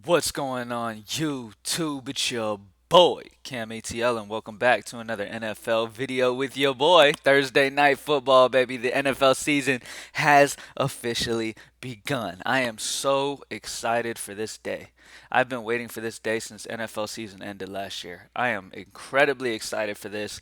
What's going on YouTube? It's your boy CamATL and welcome back to another NFL video with your boy. Thursday night football, baby. The NFL season has officially begun. I am so excited for this day. I've been waiting for this day since NFL season ended last year. I am incredibly excited for this.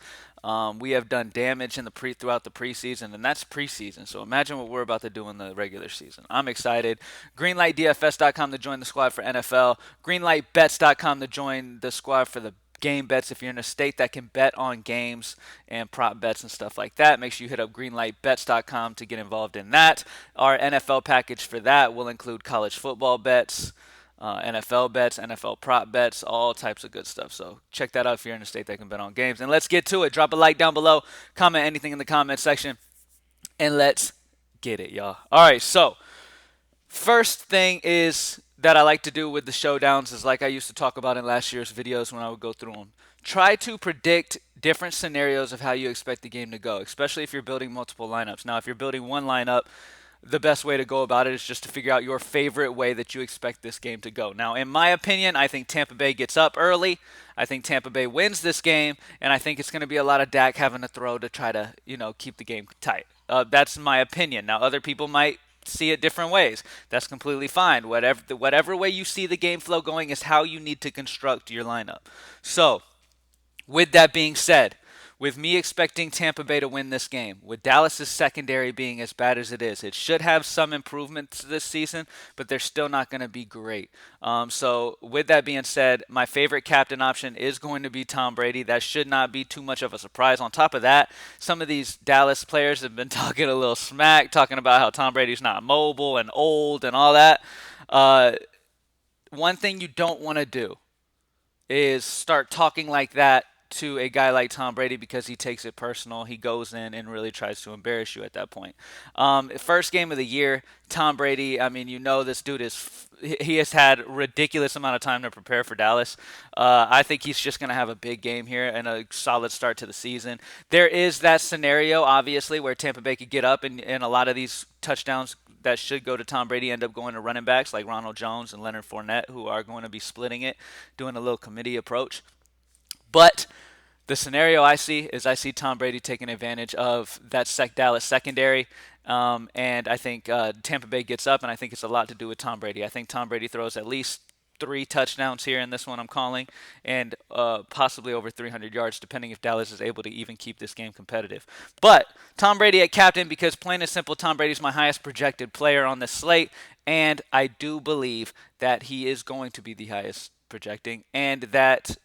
We have done damage in the throughout the preseason, and that's preseason. So imagine what we're about to do in the regular season. I'm excited. GreenlightDFS.com to join the squad for NFL. GreenlightBets.com to join the squad for the game bets. If you're in a state that can bet on games and prop bets and stuff like that, make sure you hit up greenlightbets.com to get involved in that. Our NFL package for that will include college football bets, NFL bets, NFL prop bets, all types of good stuff. So check that out if you're in a state that can bet on games. And let's get to it. Drop a like down below, comment anything in the comment section, and let's get it, y'all. All right, so first thing is that I like to do with the showdowns is like I used to talk about in last year's videos when I would go through them. Try to predict different scenarios of how you expect the game to go, especially if you're building multiple lineups. Now, if you're building one lineup, the best way to go about it is just to figure out your favorite way that you expect this game to go. Now, in my opinion, I think Tampa Bay gets up early. I think Tampa Bay wins this game, and I think it's going to be a lot of Dak having to throw to try to, keep the game tight. That's my opinion. Now, other people might see it different ways. That's completely fine. Whatever way you see the game flow going is how you need to construct your lineup. So, with that being said, with me expecting Tampa Bay to win this game, with Dallas's secondary being as bad as it is, it should have some improvements this season, but they're still not going to be great. So, with that being said, my favorite captain option is going to be Tom Brady. That should not be too much of a surprise. On top of that, some of these Dallas players have been talking a little smack, talking about how Tom Brady's not mobile and old and all that. Uh, One thing you don't want to do is start talking like that to a guy like Tom Brady because he takes it personal. He goes in and really tries to embarrass you at that point. First game of the year, Tom Brady. I mean, this dude he has had ridiculous amount of time to prepare for Dallas. I think he's just going to have a big game here and a solid start to the season. There is that scenario, obviously, where Tampa Bay could get up and a lot of these touchdowns that should go to Tom Brady end up going to running backs like Ronald Jones and Leonard Fournette, who are going to be splitting it, doing a little committee approach. But the scenario I see is I see Tom Brady taking advantage of that Dallas secondary. And I think Tampa Bay gets up, and I think it's a lot to do with Tom Brady. I think Tom Brady throws at least three touchdowns here in this one I'm calling, and possibly over 300 yards, depending if Dallas is able to even keep this game competitive. But Tom Brady at captain because plain and simple, Tom Brady's my highest projected player on this slate, and I do believe that he is going to be the highest projecting, and that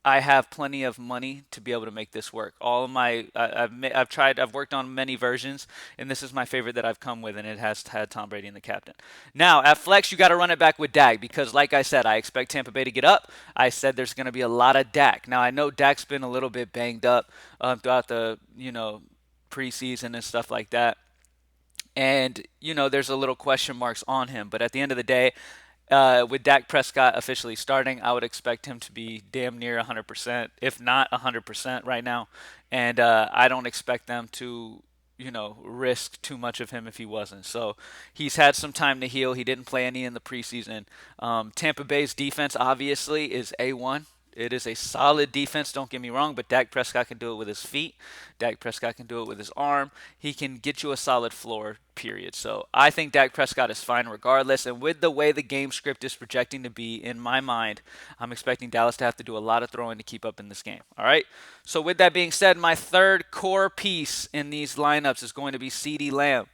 I have plenty of money to be able to make this work. All of my, I've worked on many versions, and this is my favorite that I've come with, and it has had Tom Brady in the captain. Now at flex, you got to run it back with Dak because, like I said, I expect Tampa Bay to get up. I said there's going to be a lot of Dak. Now I know Dak's been a little bit banged up throughout the preseason and stuff like that, and there's a little question marks on him. But at the end of the day, with Dak Prescott officially starting, I would expect him to be damn near 100%, if not 100% right now. And I don't expect them to, risk too much of him if he wasn't. So he's had some time to heal. He didn't play any in the preseason. Tampa Bay's defense obviously is A1. It is a solid defense, don't get me wrong, but Dak Prescott can do it with his feet. Dak Prescott can do it with his arm. He can get you a solid floor, period. So I think Dak Prescott is fine regardless. And with the way the game script is projecting to be, in my mind, I'm expecting Dallas to have to do a lot of throwing to keep up in this game. All right? So with that being said, my third core piece in these lineups is going to be CeeDee Lamb.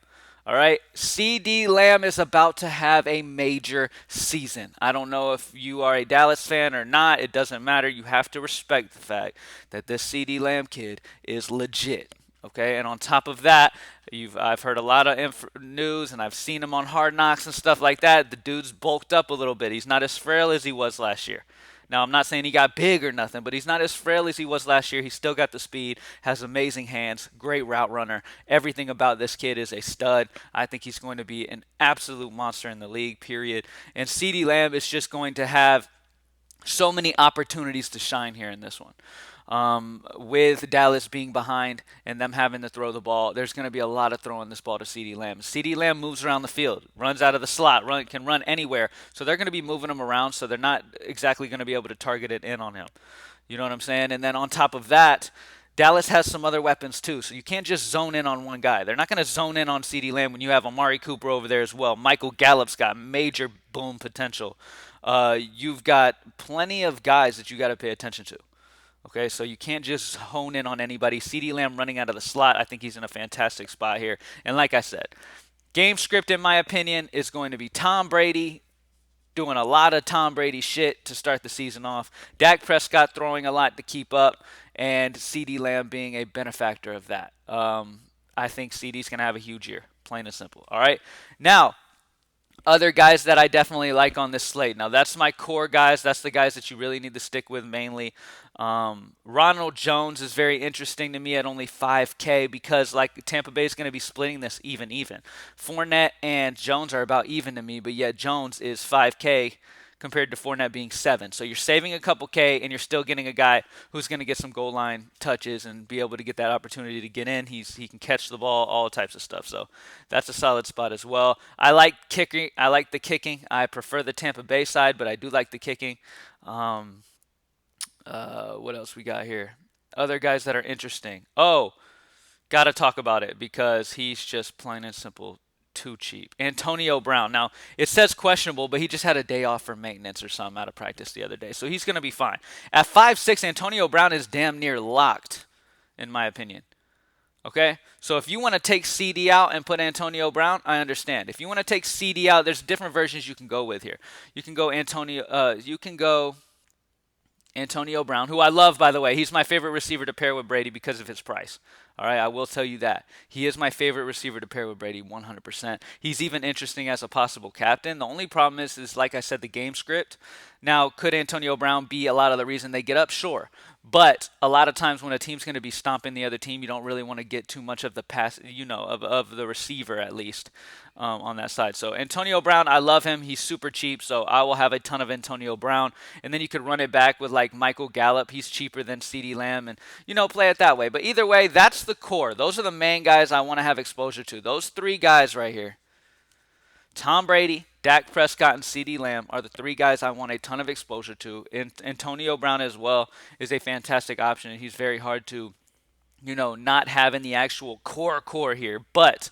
All right, CeeDee Lamb is about to have a major season. I don't know if you are a Dallas fan or not. It doesn't matter. You have to respect the fact that this CeeDee Lamb kid is legit. Okay, and on top of that, I've heard a lot of news, and I've seen him on Hard Knocks and stuff like that. The dude's bulked up a little bit. He's not as frail as he was last year. Now, I'm not saying he got big or nothing, but he's not as frail as he was last year. He's still got the speed, has amazing hands, great route runner. Everything about this kid is a stud. I think he's going to be an absolute monster in the league, period. And CeeDee Lamb is just going to have so many opportunities to shine here in this one. With Dallas being behind and them having to throw the ball, there's going to be a lot of throwing this ball to CeeDee Lamb. CeeDee Lamb moves around the field, runs out of the slot, can run anywhere. So they're going to be moving him around, so they're not exactly going to be able to target it in on him. You know what I'm saying? And then on top of that, Dallas has some other weapons too, so you can't just zone in on one guy. They're not going to zone in on CeeDee Lamb when you have Amari Cooper over there as well. Michael Gallup's got major boom potential. You've got plenty of guys that you got to pay attention to. Okay, so you can't just hone in on anybody. CeeDee Lamb running out of the slot, I think he's in a fantastic spot here. And like I said, game script, in my opinion, is going to be Tom Brady doing a lot of Tom Brady shit to start the season off. Dak Prescott throwing a lot to keep up, and CeeDee Lamb being a benefactor of that. I think CeeDee's going to have a huge year, plain and simple. All right, now other guys that I definitely like on this slate. Now, that's my core guys. That's the guys that you really need to stick with mainly. Ronald Jones is very interesting to me at only 5K because, like, Tampa Bay is going to be splitting this even. Fournette and Jones are about even to me, but yet Jones is 5K compared to Fournette being 7. So you're saving a couple K, and you're still getting a guy who's going to get some goal line touches and be able to get that opportunity to get in. He can catch the ball, all types of stuff. So that's a solid spot as well. I like kicking. I like the kicking. I prefer the Tampa Bay side, but I do like the kicking. What else we got here? Other guys that are interesting. Oh, got to talk about it because he's just plain and simple too cheap. Antonio Brown. Now, it says questionable, but he just had a day off for maintenance or something out of practice the other day. So he's going to be fine. At 5'6", Antonio Brown is damn near locked, in my opinion. Okay? So if you want to take CD out and put Antonio Brown, I understand. If you want to take CD out, there's different versions you can go with here. You can go Antonio Brown, who I love, by the way. He's my favorite receiver to pair with Brady because of his price. All right, I will tell you that. He is my favorite receiver to pair with Brady 100%. He's even interesting as a possible captain. The only problem is like I said, the game script. Now, could Antonio Brown be a lot of the reason they get up? Sure. But a lot of times when a team's going to be stomping the other team, you don't really want to get too much of the pass, of the receiver at least on that side. So Antonio Brown, I love him. He's super cheap, so I will have a ton of Antonio Brown. And then you could run it back with like Michael Gallup. He's cheaper than CeeDee Lamb, and play it that way. But either way, that's the core. Those are the main guys I want to have exposure to. Those three guys right here. Tom Brady, Dak Prescott, and CeeDee Lamb are the three guys I want a ton of exposure to. And Antonio Brown as well is a fantastic option, and he's very hard to, not have in the actual core here. But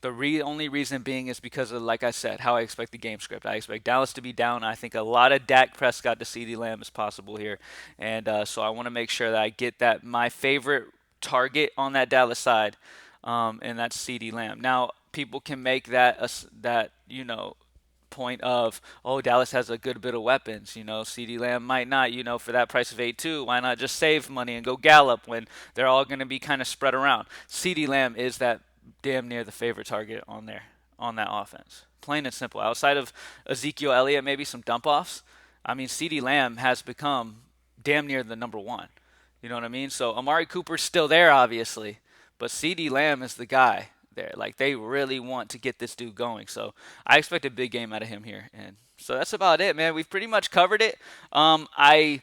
the only reason being is because of, like I said, how I expect the game script. I expect Dallas to be down. I think a lot of Dak Prescott to CeeDee Lamb is possible here. And so I want to make sure that I get that my favorite target on that Dallas side, and that's CeeDee Lamb. Now, people can make that point of, oh, Dallas has a good bit of weapons. CeeDee Lamb might not. For that price of 8-2, why not just save money and go Gallup when they're all going to be kind of spread around? CeeDee Lamb is that damn near the favorite target on that offense. Plain and simple. Outside of Ezekiel Elliott, maybe some dump offs. I mean, CeeDee Lamb has become damn near the number one. You know what I mean? So Amari Cooper's still there, obviously, but CeeDee Lamb is the guy there. Like, they really want to get this dude going. So I expect a big game out of him here. And so that's about it, man. We've pretty much covered it. I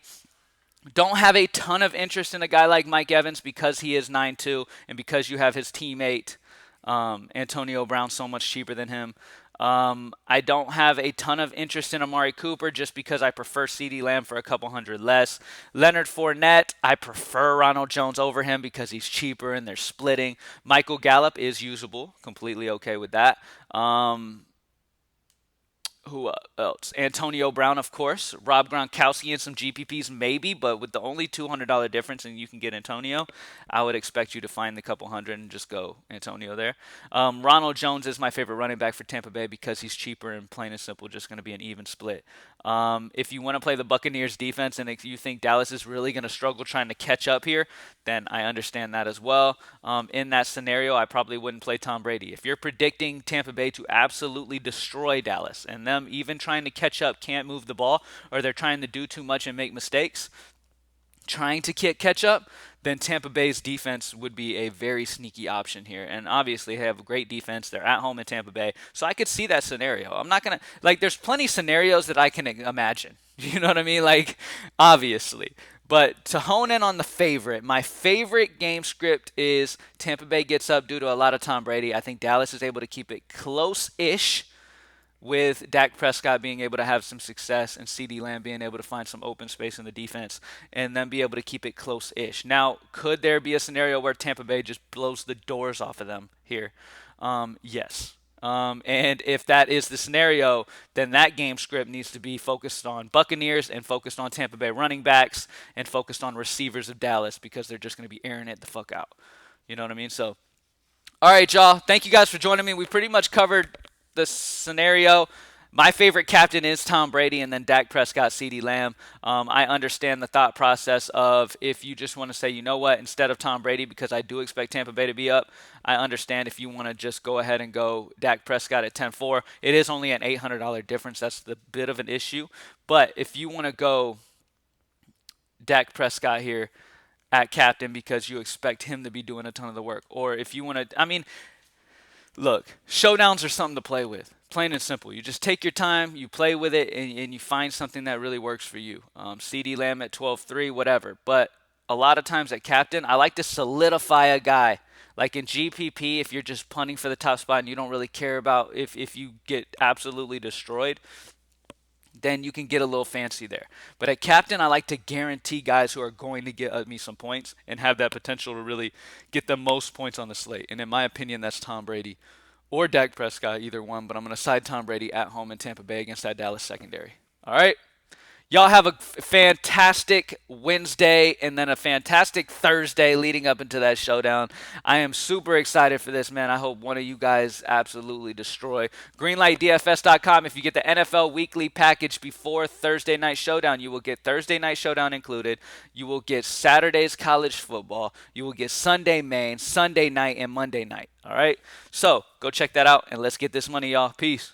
don't have a ton of interest in a guy like Mike Evans because he is 9-2 and because you have his teammate Antonio Brown so much cheaper than him. I don't have a ton of interest in Amari Cooper just because I prefer CeeDee Lamb for a couple hundred less. Leonard Fournette, I prefer Ronald Jones over him because he's cheaper and they're splitting. Michael Gallup is usable. Completely okay with that. Who else? Antonio Brown, of course. Rob Gronkowski and some GPPs, maybe, but with the only $200 difference and you can get Antonio, I would expect you to find the couple hundred and just go Antonio there. Ronald Jones is my favorite running back for Tampa Bay because he's cheaper and plain and simple, just going to be an even split. If you want to play the Buccaneers defense and if you think Dallas is really going to struggle trying to catch up here, then I understand that as well. In that scenario, I probably wouldn't play Tom Brady. If you're predicting Tampa Bay to absolutely destroy Dallas and them even trying to catch up can't move the ball, or they're trying to do too much and make mistakes trying to catch up, then Tampa Bay's defense would be a very sneaky option here. And obviously they have a great defense. They're at home in Tampa Bay. So I could see that scenario. I'm not going to, there's plenty of scenarios that I can imagine. You know what I mean? Obviously. But to hone in on the favorite, my favorite game script is Tampa Bay gets up due to a lot of Tom Brady. I think Dallas is able to keep it close-ish with Dak Prescott being able to have some success and CeeDee Lamb being able to find some open space in the defense and then be able to keep it close-ish. Now, could there be a scenario where Tampa Bay just blows the doors off of them here? Yes. And if that is the scenario, then that game script needs to be focused on Buccaneers and focused on Tampa Bay running backs and focused on receivers of Dallas because they're just going to be airing it the fuck out. You know what I mean? So, all right, y'all. Thank you guys for joining me. We pretty much covered the scenario. My favorite captain is Tom Brady and then Dak Prescott, CeeDee Lamb. I understand the thought process of if you just want to say, you know what, instead of Tom Brady, because I do expect Tampa Bay to be up, I understand if you want to just go ahead and go Dak Prescott at 10-4. It is only an $800 difference. That's the bit of an issue. But if you want to go Dak Prescott here at captain because you expect him to be doing a ton of the work, or if you want to, I mean, look, showdowns are something to play with. Plain and simple. You just take your time, you play with it, and you find something that really works for you. CeeDee Lamb at 12-3, whatever. But a lot of times at captain, I like to solidify a guy. Like in GPP, if you're just punting for the top spot and you don't really care about if you get absolutely destroyed, then you can get a little fancy there. But at captain, I like to guarantee guys who are going to get me some points and have that potential to really get the most points on the slate. And in my opinion, that's Tom Brady or Dak Prescott, either one. But I'm going to side Tom Brady at home in Tampa Bay against that Dallas secondary. All right? Y'all have a fantastic Wednesday and then a fantastic Thursday leading up into that showdown. I am super excited for this, man. I hope one of you guys absolutely destroy. GreenlightDFS.com. If you get the NFL Weekly package before Thursday Night Showdown, you will get Thursday Night Showdown included. You will get Saturday's college football. You will get Sunday main, Sunday night, and Monday night. All right? So go check that out, and let's get this money, y'all. Peace.